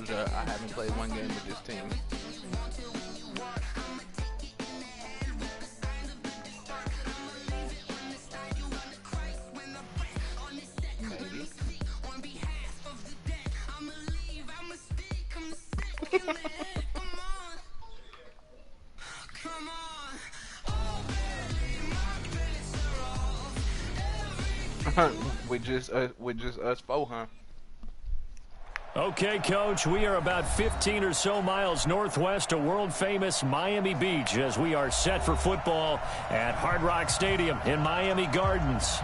disclosure, I haven't played one game with this team. with just us four, huh? Okay, Coach, we are about 15 or so miles northwest of world-famous Miami Beach as we are set for football at Hard Rock Stadium in Miami Gardens.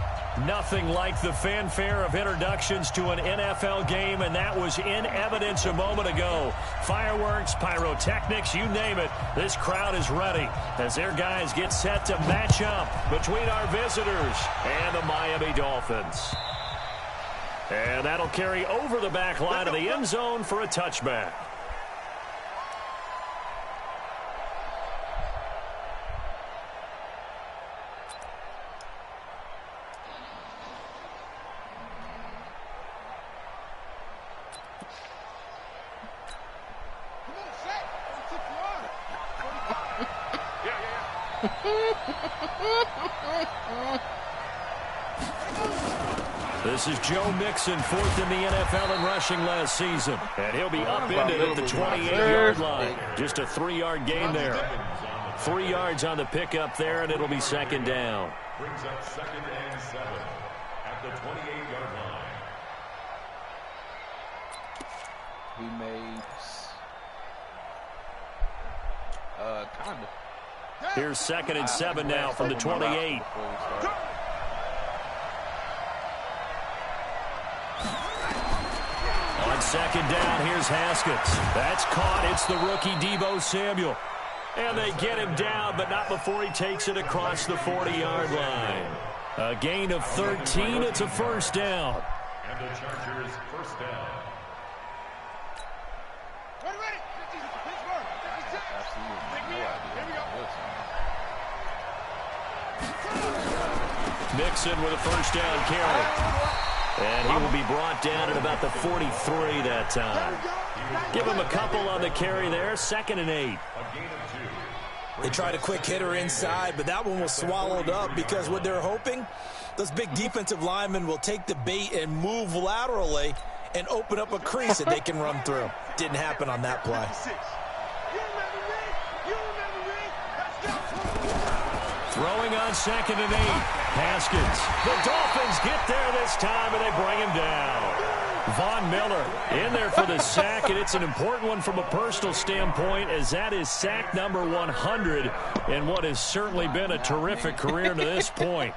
Nothing like the fanfare of introductions to an NFL game, and that was in evidence a moment ago. Fireworks, pyrotechnics, you name it. This crowd is ready as their guys get set to match up between our visitors and the Miami Dolphins. And that'll carry over the back line of the end zone for a touchback. This is Joe Mixon, fourth in the NFL in rushing last season. And he'll be upended at the 28-yard line. Just a 3-yard gain there. 3 yards on the pickup there, and it'll be second down. Brings up 2nd and 7 at the 28-yard line. We made kind of. Here's 2nd and 7 now from the 28. On second down, here's Haskins. That's caught. It's the rookie Deebo Samuel. And they get him down, but not before he takes it across the 40-yard line. A gain of 13. It's a first down. And the Chargers first down. Mixon with a first down carry. And he will be brought down at about the 43 that time. Give him a couple on the carry there. 2nd and 8. They tried a quick hitter inside, but that one was swallowed up because what they're hoping, those big defensive linemen will take the bait and move laterally and open up a crease that they can run through. Didn't happen on that play. Throwing on 2nd and 8. Haskins. The Dolphins get there this time, and they bring him down. Von Miller in there for the sack, and it's an important one from a personal standpoint, as that is sack number 100 in what has certainly been a terrific career to this point.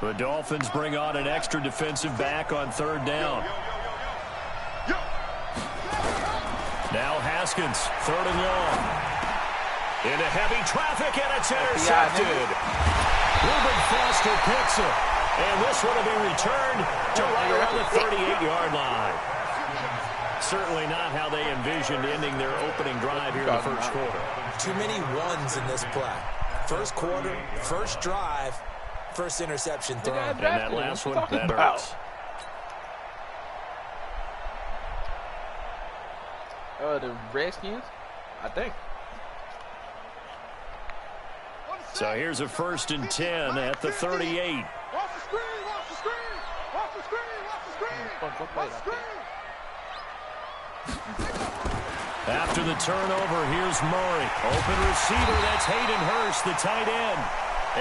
The Dolphins bring on an extra defensive back on 3rd down. Now Haskins, 3rd and long. Into heavy traffic, and it's intercepted. Reuben Foster picks it. And this one will be returned to right around the 38-yard line. Certainly not how they envisioned ending their opening drive here in the first quarter. Too many ones in this play. First quarter, first drive, first interception thrown. And that last one, that hurts. The Redskins, I think. So here's a 1st and 10 at the 38. After the turnover, here's Murray. Open receiver, that's Hayden Hurst, the tight end.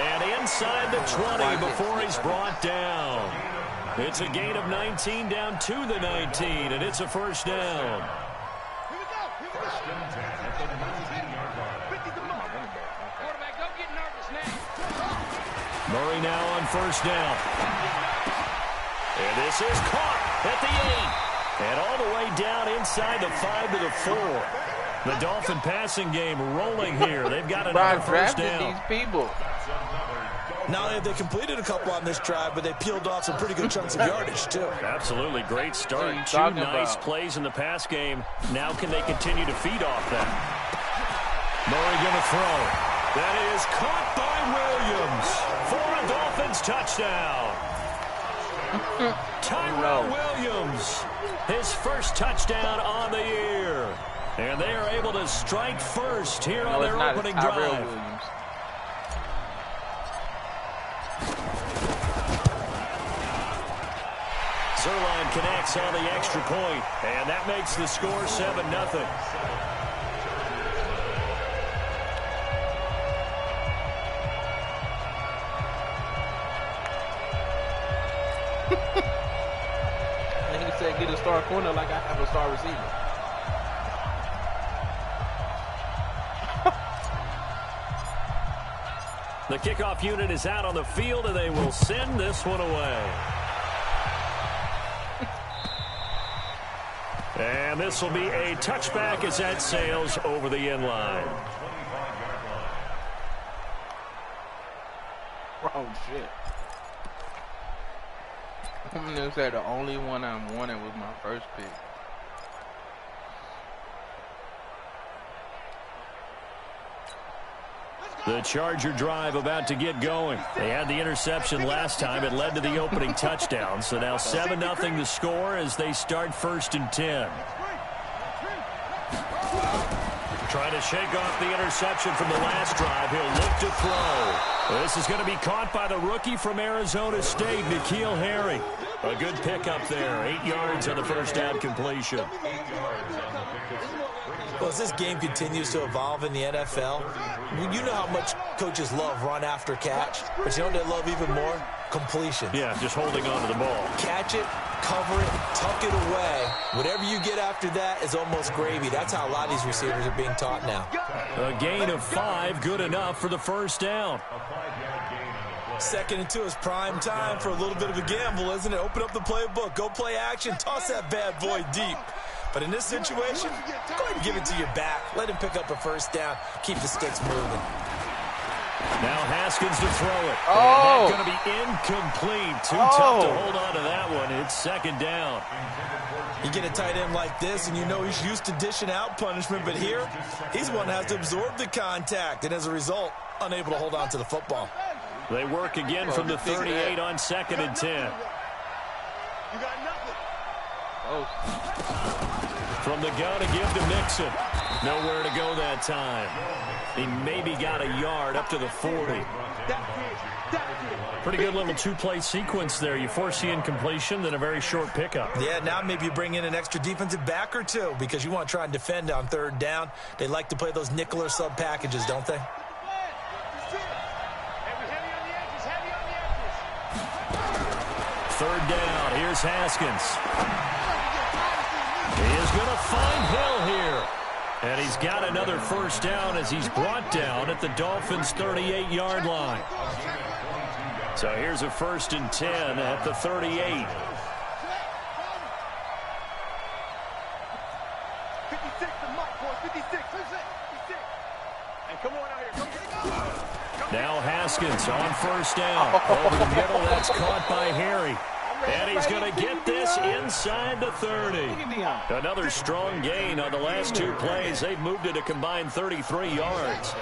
And inside the 20 before he's brought down. It's a gain of 19 down to the 19, and it's a first down. First and 10 at the 19-yard line. Murray now on first down. And this is caught at the 8. And all the way down inside the 5 to the 4. The Dolphin passing game rolling here. They've got another first down. These people. Not only have they completed a couple on this drive, but they peeled off some pretty good chunks of yardage, too. Absolutely. Great start. 2 nice plays in the pass game. Now can they continue to feed off that? Murray going to throw. That is caught by Williams for a Dolphins touchdown. Tyrell Williams, his first touchdown on the year. And they are able to strike first here on their opening drive. Williams. Zerline connects on the extra point, and that makes the score 7-0. And he said, "Get a star corner like I have a star receiver." The kickoff unit is out on the field, and they will send this one away. And this will be a touchback as that sails over the end line. Oh, shit. I'm going to say the only one I'm wanting was my first pick. The Charger drive about to get going. They had the interception last time. It led to the opening touchdown. So now 7-0 the score as they start 1st and 10. Trying to shake off the interception from the last drive. He'll look to throw. This is going to be caught by the rookie from Arizona State, N'Keal Harry. A good pickup there. 8 yards on the first down completion. Well, as this game continues to evolve in the NFL, you know how much coaches love run after catch, but you know what they love even more? Completion. Yeah, just holding on to the ball. Catch it, cover it, tuck it away. Whatever you get after that is almost gravy. That's how a lot of these receivers are being taught now. A gain of 5, good enough for the first down. 2nd and 2 is prime time for a little bit of a gamble, isn't it? Open up the playbook, go play action, toss that bad boy deep. But in this situation, go ahead and give it to your back. Let him pick up a first down. Keep the sticks moving. Now Haskins to throw it. Oh! And that's going to be incomplete. Too tough to hold on to that one. It's 2nd down. You get a tight end like this, and you know he's used to dishing out punishment. But here, he's one that has to absorb the contact. And as a result, unable to hold on to the football. They work again from the 38 on 2nd and 10. You got nothing. Oh. From the gun to give to Mixon. Nowhere to go that time. He maybe got a yard up to the 40. Pretty good little 2-play sequence there. You force the incompletion, then a very short pickup. Yeah, now maybe you bring in an extra defensive back or two because you want to try and defend on 3rd down. They like to play those nickel or sub packages, don't they? 3rd down. Here's Haskins. He is going to find Hill here. And he's got another first down as he's brought down at the Dolphins' 38-yard line. So here's a 1st and 10 at the 38. 56, the mark, boy. 56. And come on out here. Now Haskins on 1st down. Over the middle, that's caught by Harry. And he's going to get this inside the 30. Another strong gain on the last 2 plays. They've moved it a combined 33 yards.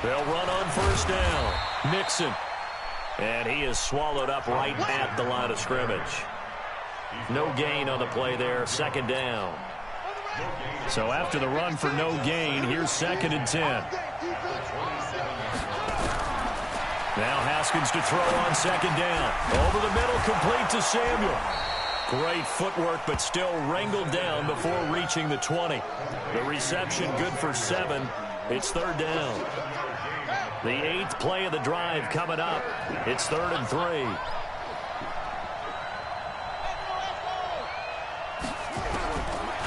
They'll run on 1st down. Mixon. And he is swallowed up right at the line of scrimmage. No gain on the play there. 2nd down. So after the run for no gain, here's 2nd and 10. Now Haskins to throw on 2nd down. Over the middle, complete to Samuel. Great footwork, but still wrangled down before reaching the 20. The reception good for 7. It's 3rd down. The 8th play of the drive coming up. It's 3rd and 3.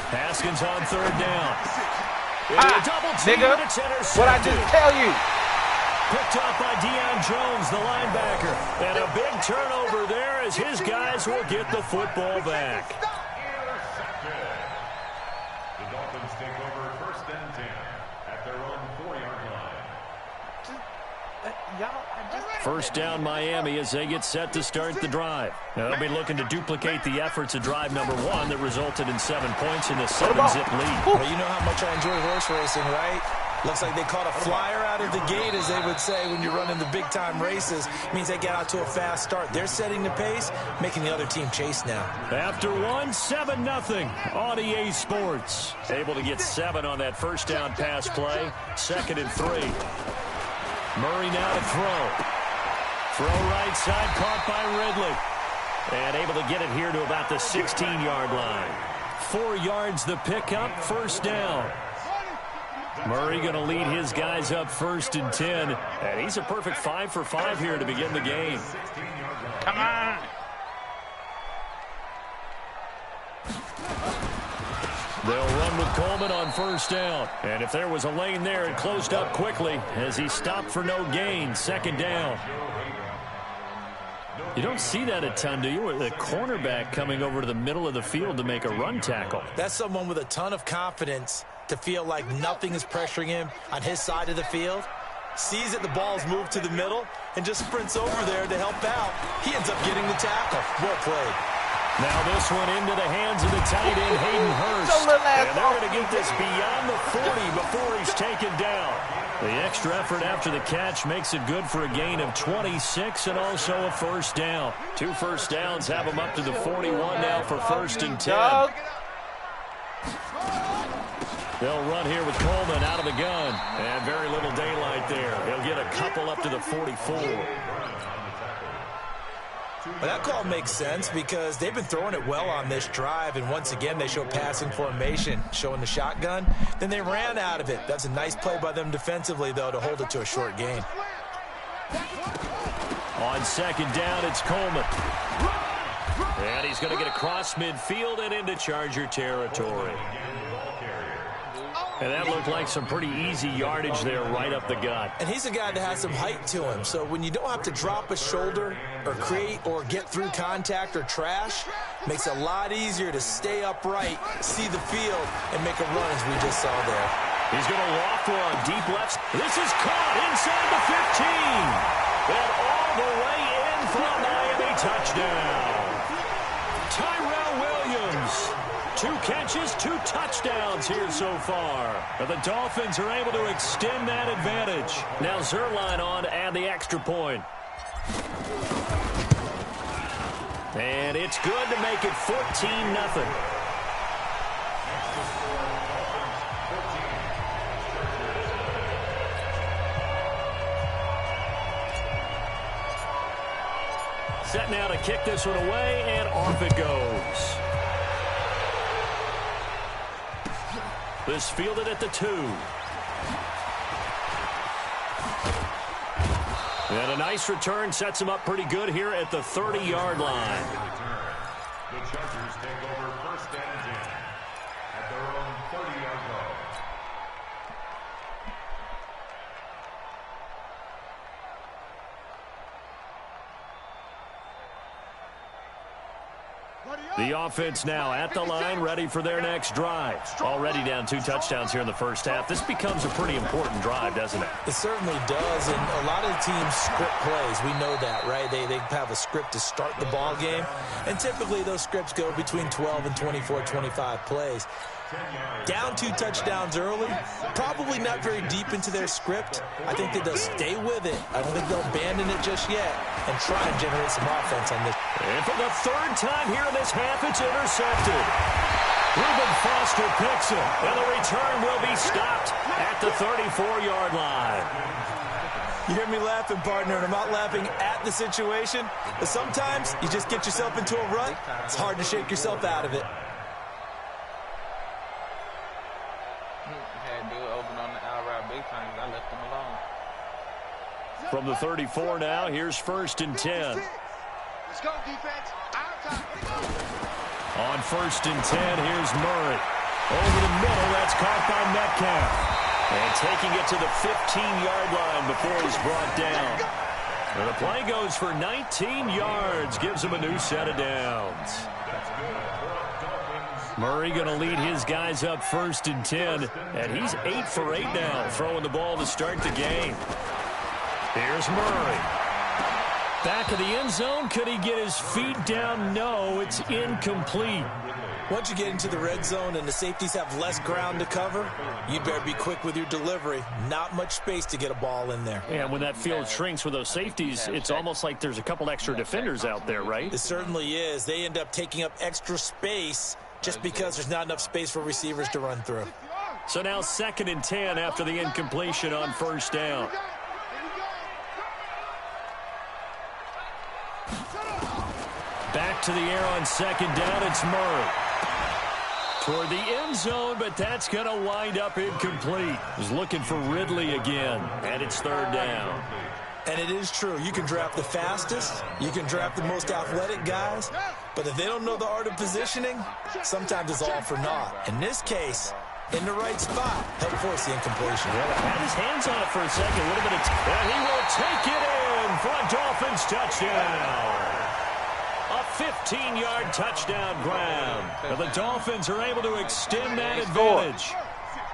Haskins on 3rd down. Double team, Nigga, it's intercepted. what I just tell you? Picked up by Deion Jones, the linebacker. And a big turnover there as his guys will get the football back. The Dolphins take over 1st and 10 at their own 4-yard line. 1st down Miami as they get set to start the drive. Now they'll be looking to duplicate the efforts of drive number 1 that resulted in 7 points in a 7-zip lead. Well, you know how much I enjoy horse racing, right? Looks like they caught a flyer out of the gate, as they would say when you're running the big-time races. It means they get out to a fast start. They're setting the pace, making the other team chase now. After 7-0 on EA Sports. Able to get 7 on that first down pass play. 2nd and 3. Murray now to throw. Throw right side, caught by Ridley. And able to get it here to about the 16-yard line. 4 yards the pickup, first down. Murray going to lead his guys up 1st and 10. And he's a perfect 5 for 5 here to begin the game. Come on. They'll run with Coleman on first down. And if there was a lane there, it closed up quickly as he stopped for no gain. 2nd down. You don't see that a ton, do you? With a cornerback coming over to the middle of the field to make a run tackle. That's someone with a ton of confidence to feel like nothing is pressuring him on his side of the field. Sees that the ball's moved to the middle and just sprints over there to help out. He ends up getting the tackle. Well played. Now this one into the hands of the tight end, Hayden Hurst. And they're going to get this beyond the 40 before he's taken down. The extra effort after the catch makes it good for a gain of 26 and also a first down. 2 first downs have him up to the 41 now for 1st and 10. They'll run here with Coleman out of the gun. And very little daylight there. He'll get a couple up to the 44. Well, that call makes sense because they've been throwing it well on this drive, and once again they show passing formation, showing the shotgun. Then they ran out of it. That's a nice play by them defensively, though, to hold it to a short gain. On 2nd down, it's Coleman. And he's going to get across midfield and into Charger territory. And that looked like some pretty easy yardage there right up the gut. And he's a guy that has some height to him, so when you don't have to drop a shoulder or create or get through contact or trash, makes it a lot easier to stay upright, see the field, and make a run as we just saw there. He's going to loft one deep left. This is caught inside the 15. And all the way in for a Miami touchdown. Tyrell Williams. 2 catches, 2 touchdowns here so far. But the Dolphins are able to extend that advantage. Now Zerline on to add the extra point. And it's good to make it 14-0. Set now to kick this one away, and off it goes. This fielded at the 2. And a nice return sets him up pretty good here at the 30-yard line. The Chargers take over 1st and 10 at their own 30-yard line. The offense now at the line, ready for their next drive. Already down 2 touchdowns here in the first half. This becomes a pretty important drive, doesn't it? It certainly does, and a lot of teams script plays. We know that, right? They have a script to start the ball game, and typically those scripts go between 12 and 24, 25 plays. Down 2 touchdowns early, probably not very deep into their script. I think that they'll stay with it. I don't think they'll abandon it just yet and try and generate some offense on this. And for the 3rd time here in this half, it's intercepted. Reuben Foster picks it, and the return will be stopped at the 34-yard line. You hear me laughing, partner, and I'm not laughing at the situation, but sometimes you just get yourself into a rut. It's hard to shake yourself out of it. I left him alone. From the 34 now, here's 1st and 10. Let's go, defense. On 1st and 10, here's Murray. Over the middle, that's caught by Metcalf. And taking it to the 15-yard line before he's brought down. And the play goes for 19 yards, gives him a new set of downs. Murray going to lead his guys up 1st and 10, and he's 8 for 8 now, throwing the ball to start the game. Here's Murray. Back of the end zone. Could he get his feet down? No, it's incomplete. Once you get into the red zone and the safeties have less ground to cover, you better be quick with your delivery. Not much space to get a ball in there. Yeah, when that field shrinks with those safeties, it's almost like there's a couple extra defenders out there, right? It certainly is. They end up taking up extra space just because there's not enough space for receivers to run through. So now 2nd and 10 after the incompletion on 1st down. Back to the air on 2nd down. It's Murray. Toward the end zone, but that's going to wind up incomplete. He's looking for Ridley again, and it's 3rd down. And it is true. You can draft the fastest. You can draft the most athletic guys. But if they don't know the art of positioning, sometimes it's all for naught. In this case, in the right spot, help force the incompletion. Yeah, had his hands on it for a second. A little bit of and he will take it in for a Dolphins touchdown. A 15-yard touchdown grab. And the Dolphins are able to extend that advantage.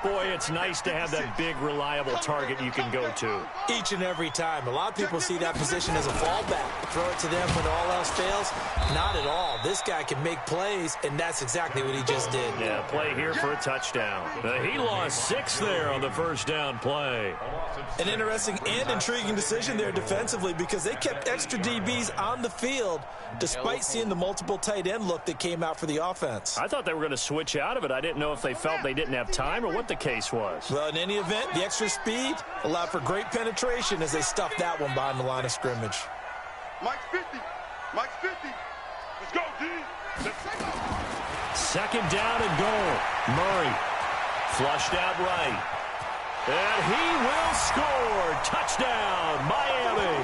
Boy, it's nice to have that big, reliable target you can go to. Each and every time. A lot of people see that position as a fallback. Throw it to them when all else fails. Not at all. This guy can make plays, and that's exactly what he just did. Yeah, play here for a touchdown. He lost 6 there on the 1st down play. An interesting and intriguing decision there defensively because they kept extra DBs on the field despite seeing the multiple tight end look that came out for the offense. I thought they were going to switch out of it. I didn't know if they felt they didn't have time or what the case was. Well, in any event, the extra speed allowed for great penetration as they stuffed that one behind the line of scrimmage. Mike's 50. Mike's 50. Let's go, D. Let's go. 2nd down and goal. Murray flushed out right. And he will score. Touchdown, Miami.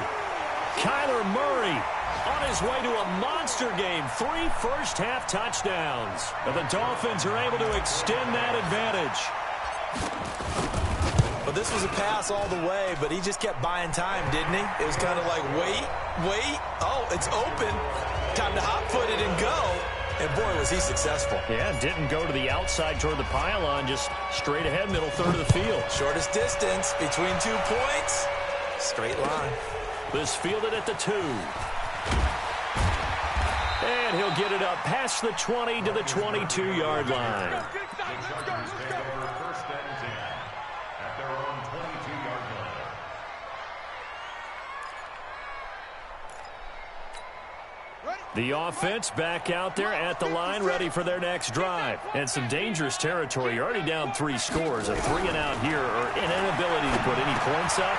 Kyler Murray on his way to a monster game. 3 first-half touchdowns. And the Dolphins are able to extend that advantage. Well, this was a pass all the way, but he just kept buying time, didn't he? It was kind of like, wait. Oh, it's open. Time to hot-foot it and go. And, boy, was he successful. Yeah, didn't go to the outside toward the pylon, just straight ahead, middle third of the field. Shortest distance between 2 points. Straight line. This fielded at the 2. And he'll get it up past the 20 to the 22-yard line. The Chargers take over 1st and 10 at their own 22-yard line. The offense back out there at the line, ready for their next drive. And some dangerous territory. You're already down 3 scores. A 3-and-out here, or an inability to put any points up.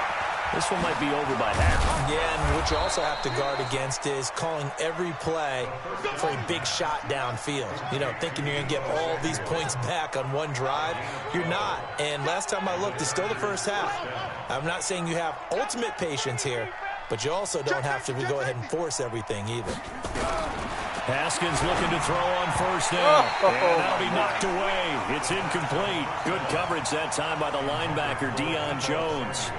This one might be over by half. Yeah, and what you also have to guard against is calling every play for a big shot downfield. You know, thinking you're going to get all these points back on one drive. You're not. And last time I looked, it's still the first half. I'm not saying you have ultimate patience here, but you also don't have to go ahead and force everything either. Haskins looking to throw on 1st down. And that'll be knocked away. It's incomplete. Good coverage that time by the linebacker, Deion Jones.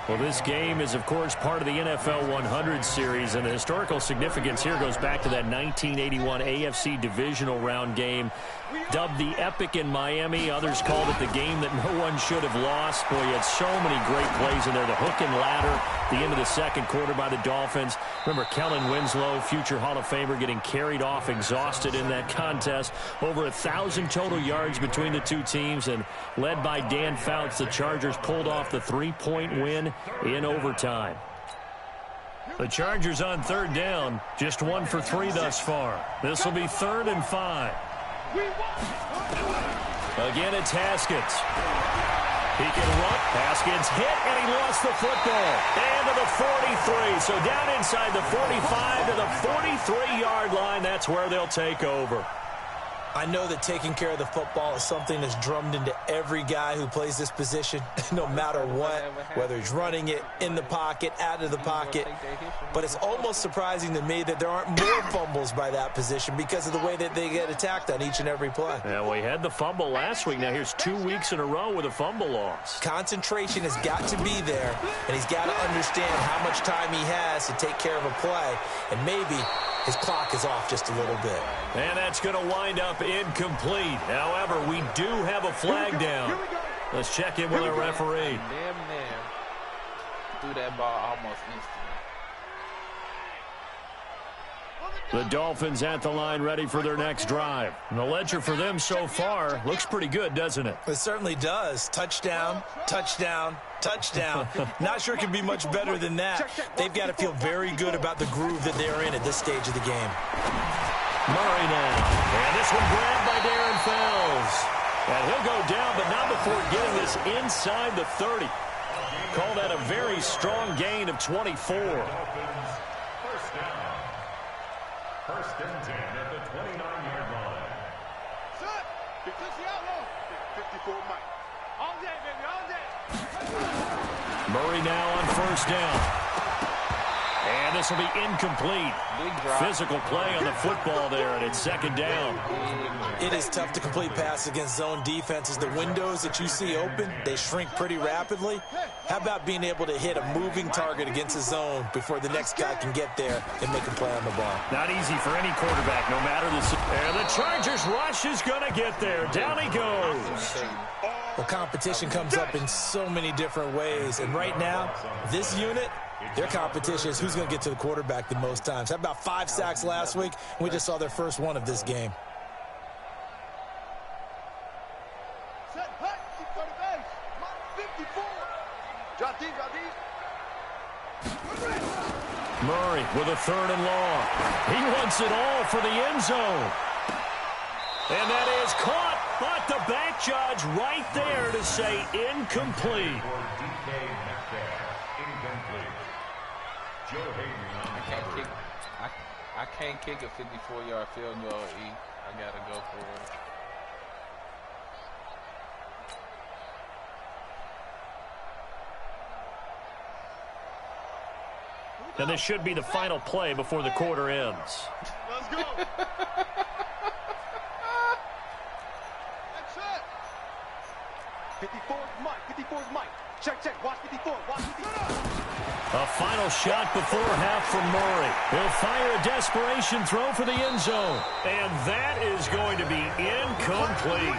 Well, this game is, of course, part of the NFL 100 series, and the historical significance here goes back to that 1981 AFC divisional round game, dubbed the Epic in Miami. Others called it the game that no one should have lost. Boy, you had so many great plays in there. The hook and ladder, the end of the 2nd quarter by the Dolphins. Remember Kellen Winslow, future Hall of Famer, getting carried off, exhausted in that contest. Over 1,000 total yards between the 2 teams, and led by Dan Fouts, the Chargers pulled off the 3-point win in overtime. The Chargers on 3rd down, just 1 for 3 thus far. This will be 3rd and 5. Again, it's Haskins. He can run. Haskins hit, and he lost the football. And to the 43. So down inside the 45 to the 43-yard line. That's where they'll take over. I know that taking care of the football is something that's drummed into every guy who plays this position, no matter what, whether he's running it, in the pocket, out of the pocket. But it's almost surprising to me that there aren't more fumbles by that position because of the way that they get attacked on each and every play. Yeah, we had the fumble last week. Now here's 2 weeks in a row with a fumble loss. Concentration has got to be there, and he's got to understand how much time he has to take care of a play, and maybe his clock is off just a little bit. And that's going to wind up incomplete. However, we do have a flag down. Let's check in with our referee. Damn near threw that ball almost instantly. The Dolphins at the line ready for their next drive. And the ledger for them so far looks pretty good, doesn't it? It certainly does. Touchdown, touchdown, touchdown. Not sure it can be much better than that. They've got to feel very good about the groove that they're in at this stage of the game. Murray now. And this one grabbed by Darren Fells. And he'll go down, but not before getting this inside the 30. Call that a very strong gain of 24. First and 10 at the 29-yard line. Set. Because the outlaw. 54 Mike. All day, baby, all day. Murray now on first down. And this will be incomplete. Physical play on the football there, and it's second down. It is tough to complete passes against zone defenses. The windows that you see open, they shrink pretty rapidly. How about being able to hit a moving target against a zone before the next guy can get there and make a play on the ball? Not easy for any quarterback, no matter the... And the Chargers rush is going to get there. Down he goes. Well, competition comes up in so many different ways. And right now, this unit, their competition is who's going to get to the quarterback the most times. How about 5 sacks last week? We just saw their first one of this game. Set. Hut. Keep for the base. Mike 54. Drop deep, drop deep. Murray with a third and long. He wants it all for the end zone. And that is caught, but the back judge right there to say incomplete. I can't kick a 54-yard field goal. I gotta go for it. And this should be the final play before the quarter ends. Let's go. That's it. 54 is Mike. 54 is Mike. Check, check. Watch 54. Watch 54. A final shot before half from Murray. He'll fire a desperation throw for the end zone. And that is going to be incomplete.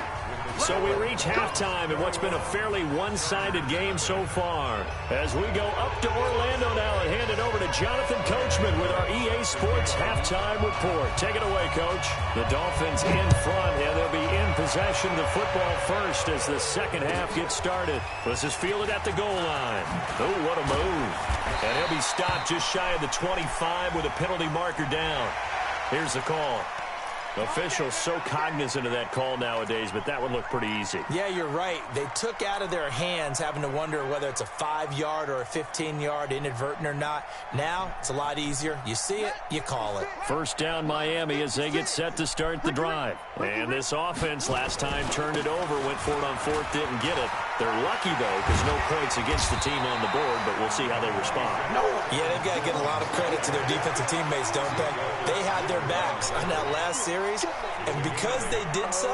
So we reach halftime in what's been a fairly one-sided game so far. As we go up to Orlando now and hand it over to Jonathan Coachman with our EA Sports halftime report. Take it away, Coach. The Dolphins in front, and they'll be in possession of the football first as the second half gets started. This is fielded at the goal line. Oh, what a move. And he'll be stopped just shy of the 25 with a penalty marker down. Here's the call. Officials so cognizant of that call nowadays, but that would look pretty easy. Yeah, you're right. They took out of their hands having to wonder whether it's a 5-yard or a 15-yard inadvertent or not. Now, it's a lot easier. You see it, you call it. First down Miami as they get set to start the drive. And this offense last time turned it over, went for it on fourth, didn't get it. They're lucky, though, because no points against the team on the board, but we'll see how they respond. Yeah, they've got to get a lot of credit to their defensive teammates, don't they? They had their backs on that last series. And because they did so,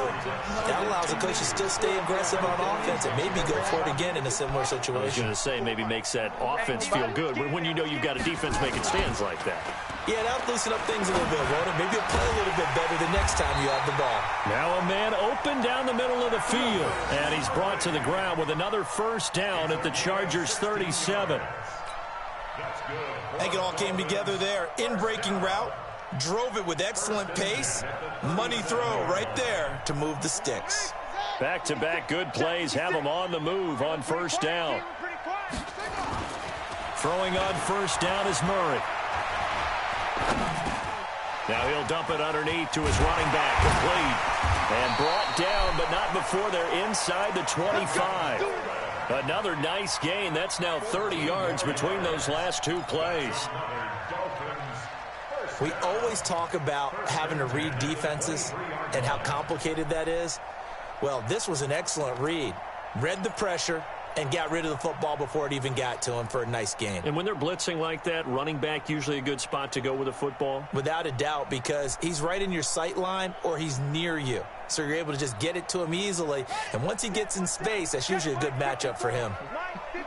that allows the coach to still stay aggressive on offense and maybe go for it again in a similar situation. I was going to say maybe makes that offense feel good when you know you've got a defense making stands like that. Yeah, that'll loosen up things a little bit, won't it? Maybe you'll play a little bit better the next time you have the ball. Now a man open down the middle of the field. And he's brought to the ground with another first down at the Chargers 37. I think it all came together there. In-breaking route. Drove it with excellent pace. Money throw right there to move the sticks. Back-to-back good plays have them on the move on first down. Throwing on first down is Murray. Now he'll dump it underneath to his running back, complete. And brought down, but not before they're inside the 25. Another nice gain. That's now 30 yards between those last two plays. We always talk about having to read defenses and how complicated that is. Well, this was an excellent read. Read the pressure and got rid of the football before it even got to him for a nice gain. And when they're blitzing like that, running back usually a good spot to go with a football? Without a doubt, because he's right in your sight line or he's near you. So you're able to just get it to him easily. And once he gets in space, that's usually a good matchup for him.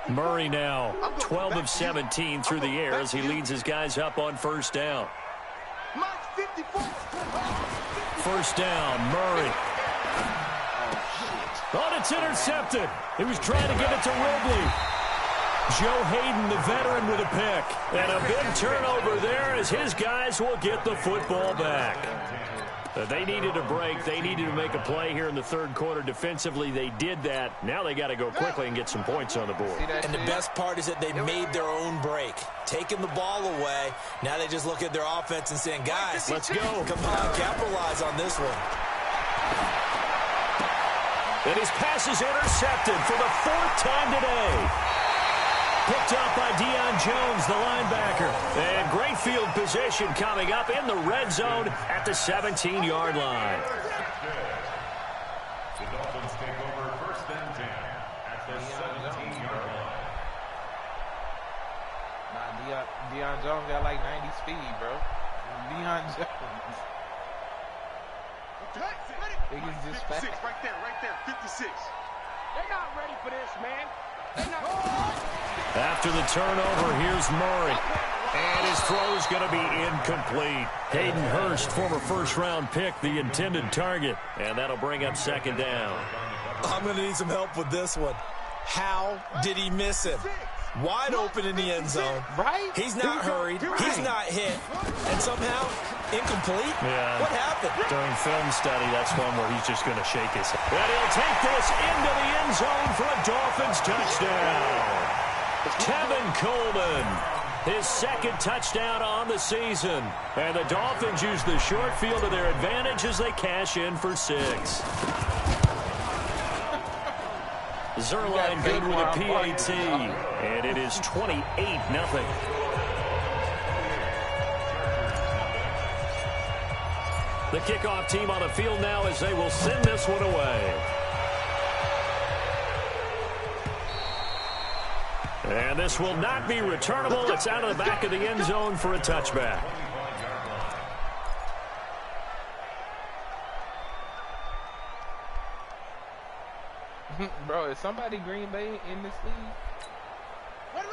Murray now, 12 of 17 through the air as he leads his guys up on first down. First down, Murray. Oh, it's intercepted. He was trying to get it to Ridley. Joe Hayden, the veteran, with a pick. And a big turnover there as his guys will get the football back. They needed a break. They needed to make a play here in the third quarter. Defensively, they did that. Now they got to go quickly and get some points on the board. And the best part is that they made their own break. Taking the ball away. Now they just look at their offense and saying, guys, let's go. Come on, capitalize on this one. And his pass is intercepted for the fourth time today. Picked up by Deion Jones, the linebacker. And great field position coming up in the red zone at the 17-yard line. The Dolphins take over first and 10 at the 17-yard line. Nah, Deion Jones got like 90 speed, bro. Deion Jones. He's just 56 fast. right there, 56. They're not ready for this, man. After the turnover, here's Murray. And his throw is going to be incomplete. Hayden Hurst, former first-round pick, the intended target. And that'll bring up second down. I'm going to need some help with this one. How did he miss him? Wide open in the end zone. Right? He's not hurried. He's not hit. And somehow, incomplete? Yeah. What happened? During film study, that's one where he's just going to shake his head. And he'll take this into the end zone for a Dolphins touchdown. Tevin Coleman, his second touchdown on the season. And the Dolphins use the short field to their advantage as they cash in for 6. Zerline good with a PAT, and it is 28-0. The kickoff team on the field now as they will send this one away. And this will not be returnable. It's out of the back of the end zone for a touchback. Bro, is somebody Green Bay in this league?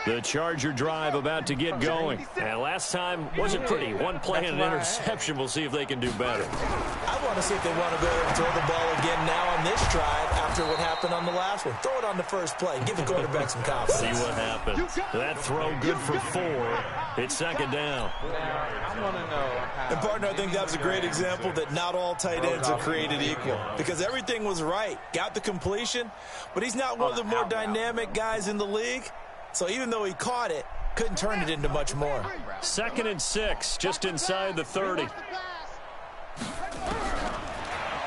The Charger drive about to get going. And last time wasn't pretty. One play and an interception. We'll see if they can do better. I want to see if they want to go and throw the ball again now on this drive after what happened on the last one. Throw it on the first play. Give the quarterback some confidence. See what happens. That throw good for 4. It's second down. Now, I want to know how. And, partner, I think that was a great example that not all tight ends are created equal. Because everything was right. Got the completion, but he's not one of the more dynamic guys in the league. So even though he caught it, couldn't turn it into much more. 2nd and 6, just inside the 30.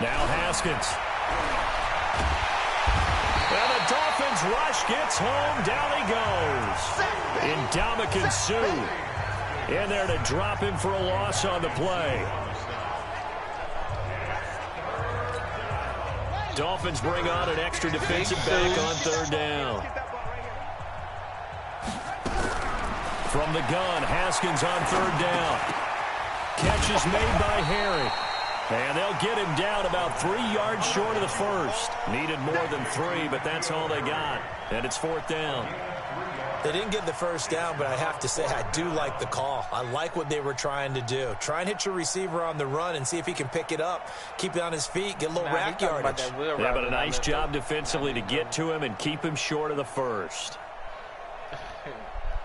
Now Haskins. And the Dolphins rush gets home. Down he goes. Ndamukong Suh in there to drop him for a loss on the play. Dolphins bring on an extra defensive back on 3rd down. From the gun, Haskins on 3rd down. Catch is made by Harry. And they'll get him down about 3 yards short of the first. Needed more than 3, but that's all they got. And it's 4th down. They didn't get the first down, but I have to say I do like the call. I like what they were trying to do. Try and hit your receiver on the run and see if he can pick it up. Keep it on his feet, get a little rack yardage. Yeah, but a nice job defensively to get to him and keep him short of the first.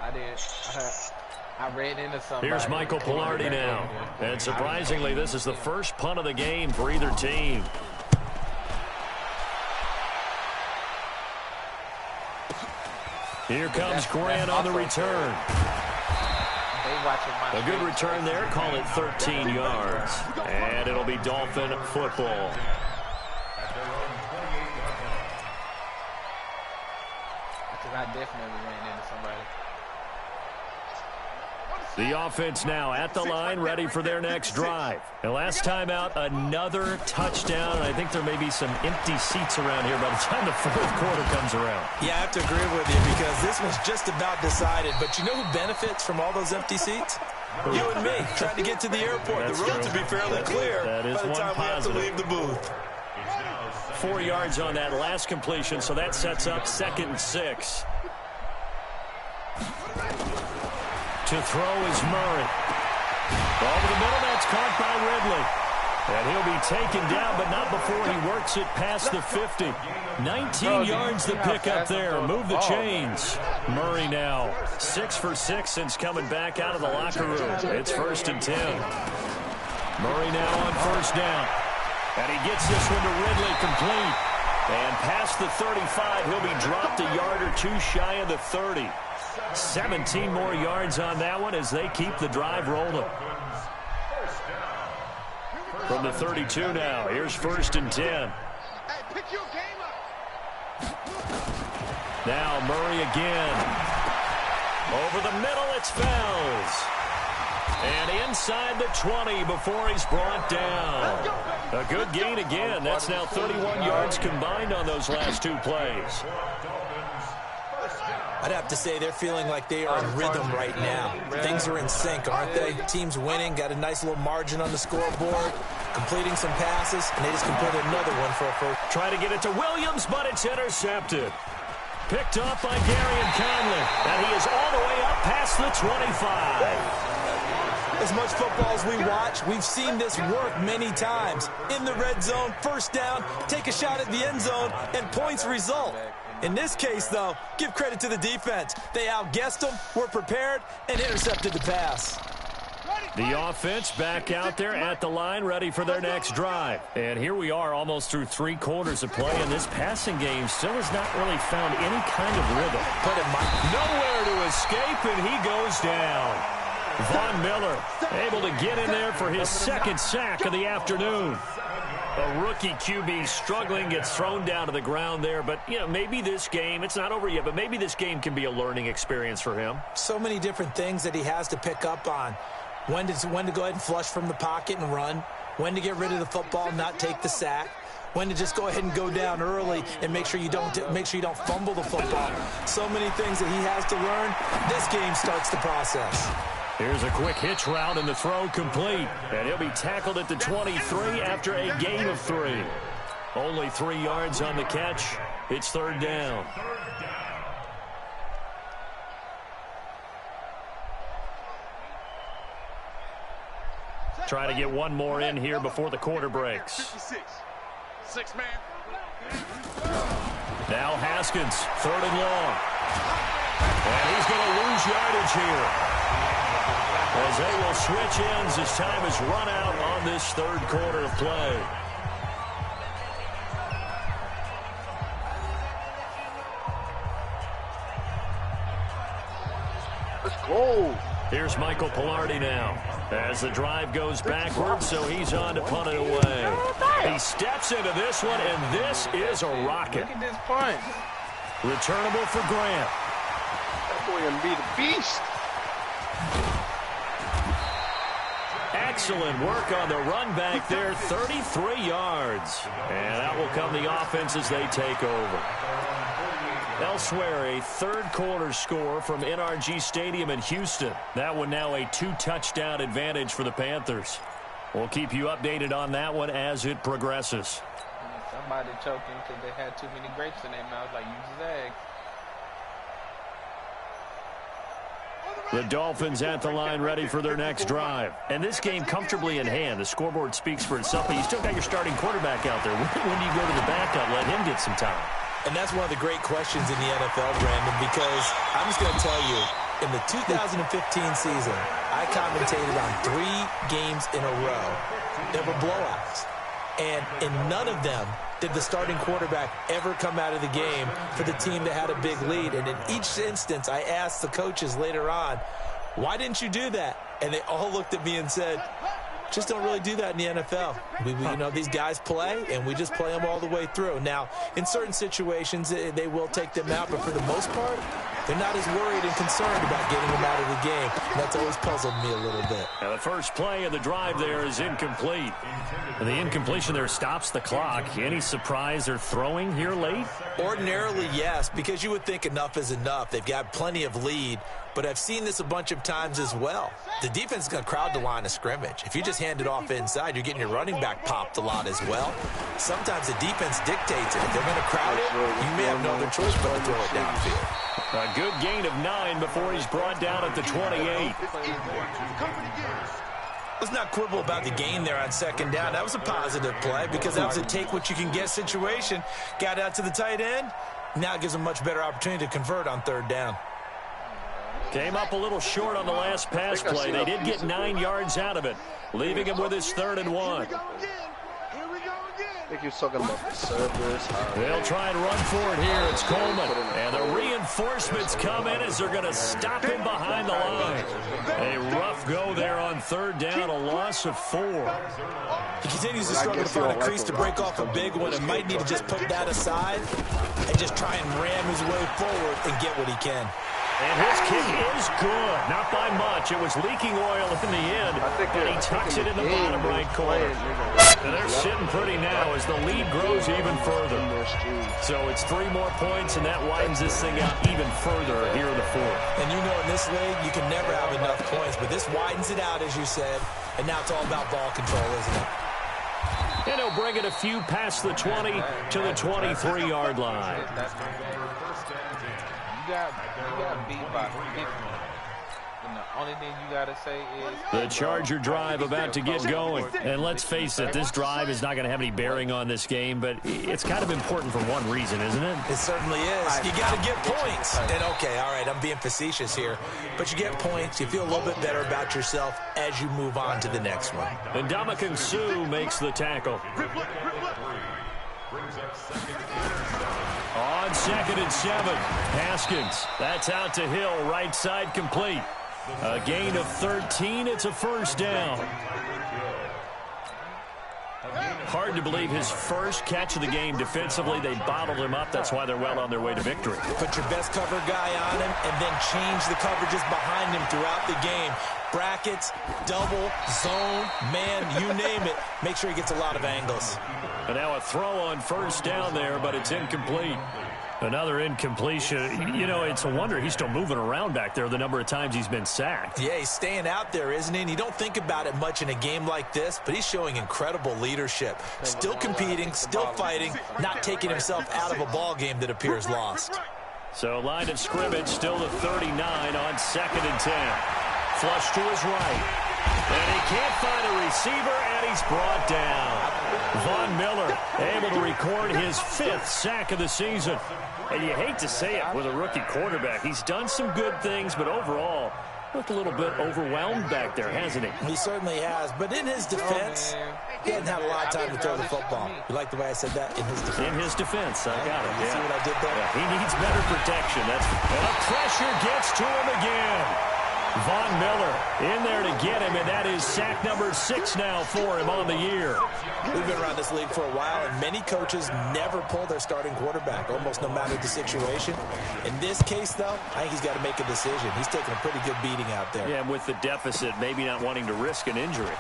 I did. I ran into somebody. Here's Michael Pilardi now. And surprisingly, this is the first punt of the game for either team. Here comes Grant on the return. A good return there. Call it 13 yards. And it'll be Dolphin football. Because I definitely ran into somebody. The offense now at the line, ready for their next drive. And last time out, another touchdown. I think there may be some empty seats around here by the time the 4th quarter comes around. Yeah, I have to agree with you because this was just about decided. But you know who benefits from all those empty seats? You and me, trying to get to the airport. That's the road true. to be fairly clear That is by the one time we have to positive. leave the booth. 4 yards on that last completion, so that sets up 2nd and 6. To throw is Murray. Over the middle, that's caught by Ridley. And he'll be taken down, but not before he works it past the 50. 19 yards to pick up there. Move the chains. Murray now 6 for 6 since coming back out of the locker room. It's 1st and 10. Murray now on 1st down. And he gets this one to Ridley complete. And past the 35, he'll be dropped a yard or two shy of the 30. 17 more yards on that one as they keep the drive rolling. From the 32 now, here's 1st and 10. Now Murray again. Over the middle, it's Fells. And inside the 20 before he's brought down. A good gain again. That's now 31 yards combined on those last 2 plays. I'd have to say they're feeling like they are in rhythm right now. Things are in sync, aren't they? Team's winning, got a nice little margin on the scoreboard, completing some passes, and they just completed another one for a first. Try to get it to Williams, but it's intercepted. Picked off by Garyon Conlon, and he is all the way up past the 25. As much football as we watch, we've seen this work many times. In the red zone, 1st down, take a shot at the end zone, and points result. In this case, though, give credit to the defense. They outguessed them, were prepared, and intercepted the pass. The offense back out there at the line, ready for their next drive. And here we are almost through 3 quarters of play, and this passing game still has not really found any kind of rhythm. But it might. Nowhere to escape, and he goes down. Von Miller able to get in there for his 2nd sack of the afternoon. A rookie QB struggling, gets thrown down to the ground there. But, you know, maybe this game, it's not over yet, but maybe this game can be a learning experience for him. So many different things that he has to pick up on. When to go ahead and flush from the pocket and run. When to get rid of the football, not take the sack. When to just go ahead and go down early and make sure you don't fumble the football. So many things that he has to learn. This game starts the process. Here's a quick hitch route and the throw complete. And he'll be tackled at the 23 after a gain of 3. Only 3 yards on the catch. It's 3rd down. Try to get one more in here before the quarter breaks. 6 man. Now Haskins, 3rd and long. And he's going to lose yardage here, as they will switch ends as time has run out on this 3rd quarter of play. Let's go. Here's Michael Pilardi now as the drive goes backwards, so he's on to punt it away. He steps into this one, and this is a rocket. Look at this punt. Returnable for Grant. That boy gonna be the beast. Excellent work on the run back there, 33 yards. And that will come the offense as they take over. Elsewhere, a 3rd quarter score from NRG Stadium in Houston. That one now a 2-touchdown advantage for the Panthers. We'll keep you updated on that one as it progresses. Somebody choking because they had too many grapes in their mouth, like you said. The Dolphins at the line ready for their next drive. And this game comfortably in hand. The scoreboard speaks for itself, but you still got your starting quarterback out there. When do you go to the backup, let him get some time? And that's one of the great questions in the NFL, Brandon, because I'm just going to tell you, in the 2015 season, I commentated on 3 games in a row that were blowouts. And in none of them did the starting quarterback ever come out of the game for the team that had a big lead. And in each instance, I asked the coaches later on, why didn't you do that? And they all looked at me and said, just don't really do that in the NFL. You know, these guys play, and we just play them all the way through. Now, in certain situations, they will take them out, but for the most part, they're not as worried and concerned about getting them out of the game. And that's always puzzled me a little bit. Now, the first play of the drive there is incomplete. And the incompletion there stops the clock. Any surprise they're throwing here late? Ordinarily, yes, because you would think enough is enough. They've got plenty of lead, but I've seen this a bunch of times as well. The defense is going to crowd the line of scrimmage. If you just hand it off inside, you're getting your running back popped a lot as well. Sometimes the defense dictates it. If they're going to crowd it, you may have no other choice but to throw it downfield. A good gain of 9 before he's brought down at the 28. Let's not quibble about the gain there on second down. That was a positive play because that was a take-what-you-can-get situation. Got out to the tight end. Now it gives them a much better opportunity to convert on third down. Came up a little short on the last pass play. They did get 9 yards out of it, leaving him with his 3rd and 1. I think he was talking about the servers. They'll try and run for it here. It's Coleman. And the reinforcements come in as they're going to stop him behind the line. A rough go there on 3rd down, a loss of 4. He continues to struggle to find a crease to break off a big one and might need to just put that aside and just try and ram his way forward and get what he can. And his kick is good. Not by much. It was leaking oil in the end, but he tucks it in the bottom right corner. And they're sitting pretty now as the lead grows even further. So it's 3 more points, and that widens this thing out even further here in the 4th. And you know in this league, you can never have enough points, but this widens it out, as you said, and now it's all about ball control, isn't it? And he'll bring it a few past the 20 to the 23-yard line. You got beat by 50. And the only thing you got to say is... The Charger drive about to get going. And let's face it, this drive is not going to have any bearing on this game, but it's kind of important for one reason, isn't it? It certainly is. You got to get points. And, okay, all right, I'm being facetious here. But you get points. You feel a little bit better about yourself as you move on to the next one. And Ndamukong Suh makes the tackle. On 2nd and 7, Haskins. That's out to Hill, right side complete. A gain of 13. It's a 1st down. Hard to believe his first catch of the game defensively. They bottled him up. That's why they're well on their way to victory. Put your best cover guy on him and then change the coverages behind him throughout the game. Brackets, double, zone, man, you name it. Make sure he gets a lot of angles. And now a throw on 1st down there, but it's incomplete. Another incompletion. You know, it's a wonder he's still moving around back there the number of times he's been sacked. Yeah, he's staying out there, isn't he? And you don't think about it much in a game like this, but he's showing incredible leadership. Still competing, still fighting, not taking himself out of a ball game that appears lost. So line of scrimmage still to 39 on 2nd and 10. Flush to his right. And he can't find a receiver, and he's brought down. Von Miller able to record his 5th sack of the season. And you hate to say it with a rookie quarterback. He's done some good things, but overall, looked a little bit overwhelmed back there, hasn't he? He certainly has. But in his defense, he hadn't had a lot of time to throw the football. You like the way I said that? In his defense. In his defense, I got it. You see what I did there? Yeah, he needs better protection. And the pressure gets to him again. Von Miller in there to get him, and that is sack number 6 now for him on the year. We've been around this league for a while, and many coaches never pull their starting quarterback, almost no matter the situation. In this case, though, I think he's got to make a decision. He's taking a pretty good beating out there. Yeah, with the deficit, maybe not wanting to risk an injury.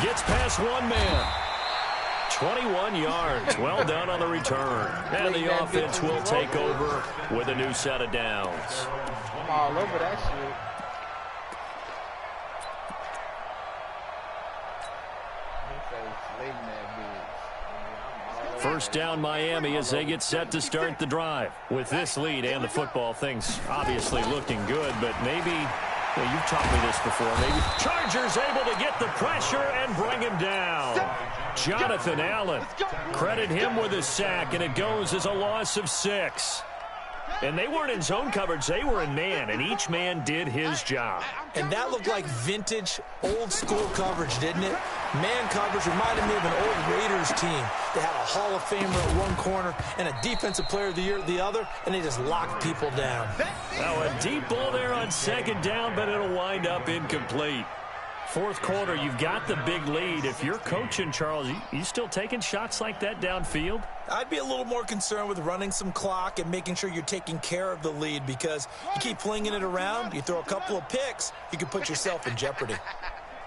Gets past one man. 21 yards. Well done on the return. And the offense will take over with a new set of downs. All over that shit. First down Miami as they get set to start the drive. With this lead and the football, things obviously looking good, but maybe, well, you've taught me this before, maybe Chargers able to get the pressure and bring him down. Jonathan Allen, credit him with a sack, and it goes as a loss of 6. And they weren't in zone coverage. They were in man, and each man did his job. And that looked like vintage, old-school coverage, didn't it? Man coverage reminded me of an old Raiders team. They had a Hall of Famer at one corner and a Defensive Player of the Year at the other, and they just locked people down. Now a deep ball there on 2nd down, but it'll wind up incomplete. 4th quarter, you've got the big lead. If you're coaching, Charles, you still taking shots like that downfield? I'd be a little more concerned with running some clock and making sure you're taking care of the lead, because you keep flinging it around, you throw a couple of picks, you can put yourself in jeopardy.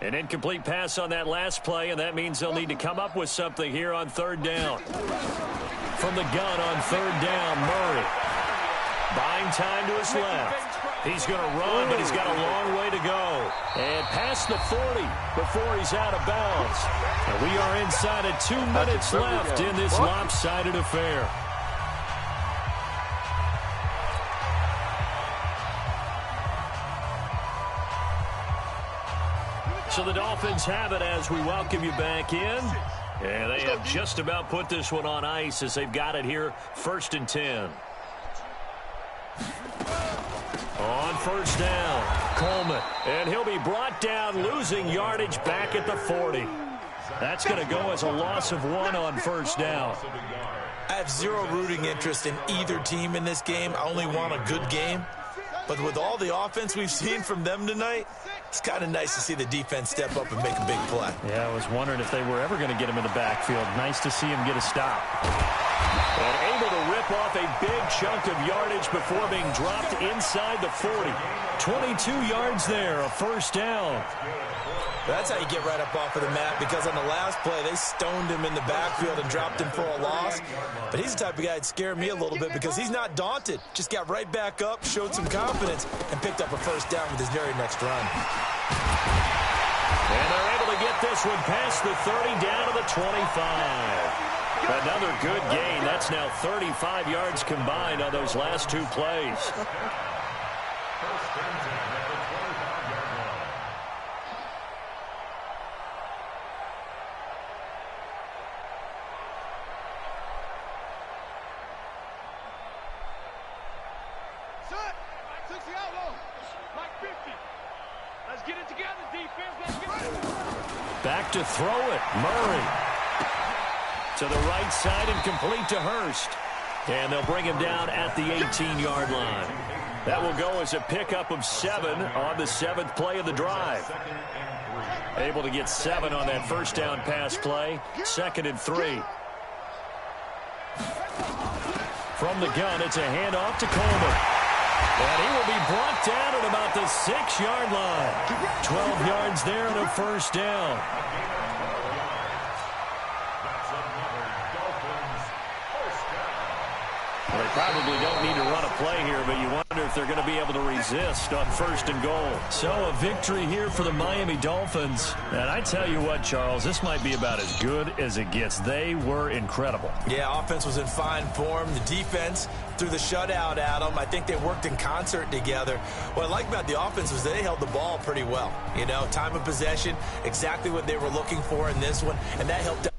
An incomplete pass on that last play, and that means they'll need to come up with something here on 3rd down. From the gun on 3rd down, Murray. Buying time to his left. He's going to run, but he's got a long way to go. And past the 40 before he's out of bounds. And we are inside of 2 minutes left in this lopsided affair. Dolphins have it as we welcome you back in. And they have just about put this one on ice as they've got it here, 1st and 10. On first down, Coleman. And he'll be brought down, losing yardage back at the 40. That's going to go as a loss of 1 on first down. I have zero rooting interest in either team in this game. I only want a good game. But with all the offense we've seen from them tonight, it's kind of nice to see the defense step up and make a big play. Yeah, I was wondering if they were ever going to get him in the backfield. Nice to see him get a stop. And able to rip off a big chunk of yardage before being dropped inside the 40. 22 yards there, a first down. That's how you get right up off of the mat, because on the last play, they stoned him in the backfield and dropped him for a loss. But he's the type of guy that scared me a little bit because he's not daunted. Just got right back up, showed some confidence, and picked up a first down with his very next run. And they're able to get this one past the 30 down to the 25. Another good gain. That's now 35 yards combined on those last 2 plays. Back to throw it. Murray. To the right side and complete to Hurst. And they'll bring him down at the 18-yard line. That will go as a pickup of 7 on the 7th play of the drive. Able to get 7 on that first down pass play. 2nd and 3. From the gun, it's a handoff to Coleman. And he will be brought down at about the 6-yard line. 12 yards there and a first down. Well, they probably don't need to run a play here, but you wonder if they're going to be able to resist on 1st and goal. So a victory here for the Miami Dolphins. And I tell you what, Charles, this might be about as good as it gets. They were incredible. Yeah, offense was in fine form. The defense threw the shutout at them. I think they worked in concert together. What I like about the offense was they held the ball pretty well. You know, time of possession, exactly what they were looking for in this one, and that helped